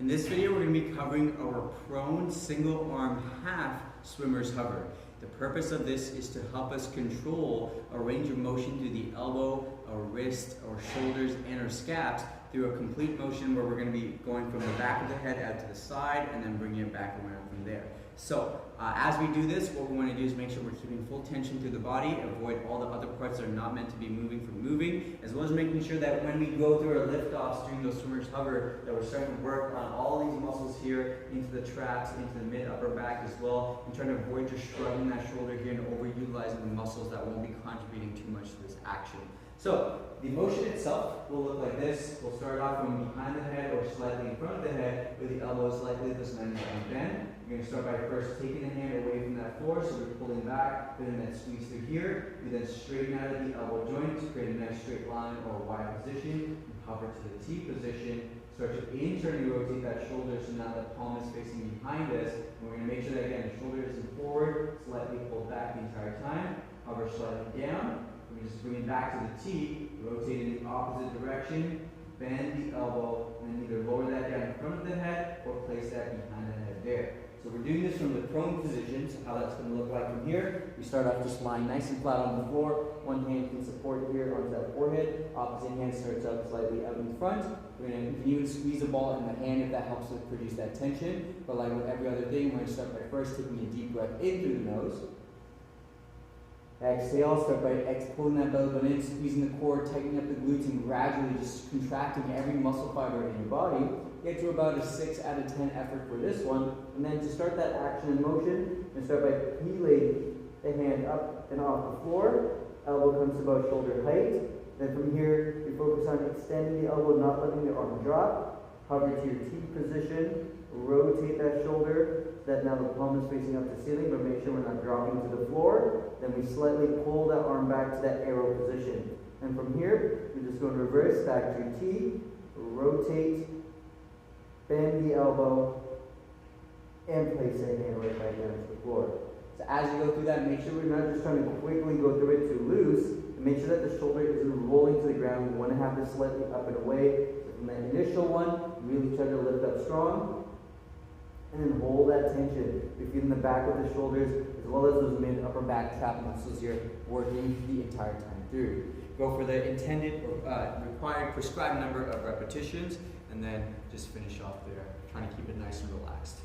In this video, we're going to be covering our prone single arm half swimmer's hover. The purpose of this is to help us control our range of motion through the elbow, our wrist, our shoulders, and our scaps through a complete motion where we're going to be going from the back of the head out to the side and then bringing it back around from there. So as we do this, what we want to do is make sure we're keeping full tension through the body, avoid all the other parts that are not meant to be moving from moving, as well as making sure that when we go through our lift-offs during those swimmer's hover, that we're starting to work on all these muscles here, into the traps, into the mid-upper back as well, and trying to avoid just shrugging that shoulder here and overutilizing the muscles that won't be contributing too much to this action. So the motion itself will look like this. We'll start off from behind the head or slightly in front of the head with the elbows slightly at this 90 degree bend. You're going to start by first taking the hand away from that floor, so we're pulling back, feeling that squeeze through here. We then straighten out of the elbow joint to create a nice straight line or Y position. And hover to the T position. Start to internally rotate that shoulder so now the palm is facing behind us. And we're going to make sure that again the shoulder isn't forward, slightly pulled back the entire time. Hover slightly down. We just bring it back to the T, rotate in the opposite direction, bend the elbow, and then either lower that down in front of the head or place that behind the head there. So we're doing this from the prone position, so how that's going to look like from here. We start off just lying nice and flat on the floor. One hand can support here onto that forehead. Opposite hand starts up slightly out in front. We're going to continue to squeeze the ball in the hand if that helps to produce that tension. But like with every other thing, we're going to start by first taking a deep breath in through the nose. Exhale, start by pulling that belly button in, squeezing the core, tightening up the glutes, and gradually just contracting every muscle fiber in your body. Get to about a 6 out of 10 effort for this one. And then to start that action in motion, and start by peeling the hand up and off the floor. Elbow comes to about shoulder height. Then from here, you focus on extending the elbow, not letting the arm drop. Hover to your T position. Rotate that shoulder so that now the palm is facing up to the ceiling, but make sure we're not dropping to the floor. Then we slightly pull that arm back to that arrow position. And from here, we just go in reverse, back to your T, rotate, bend the elbow, and place that hand right back down to the floor. So as you go through that, make sure we're not just trying to quickly go through it too loose, and make sure that the shoulder isn't rolling to the ground. We want to have this slightly up and away. So from that initial one, really try to lift up strong. And then hold that tension. You're feeling the back of the shoulders as well as those mid-upper back trap muscles here working the entire time through. Go for the intended or required prescribed number of repetitions and then just finish off there, trying to keep it nice and relaxed.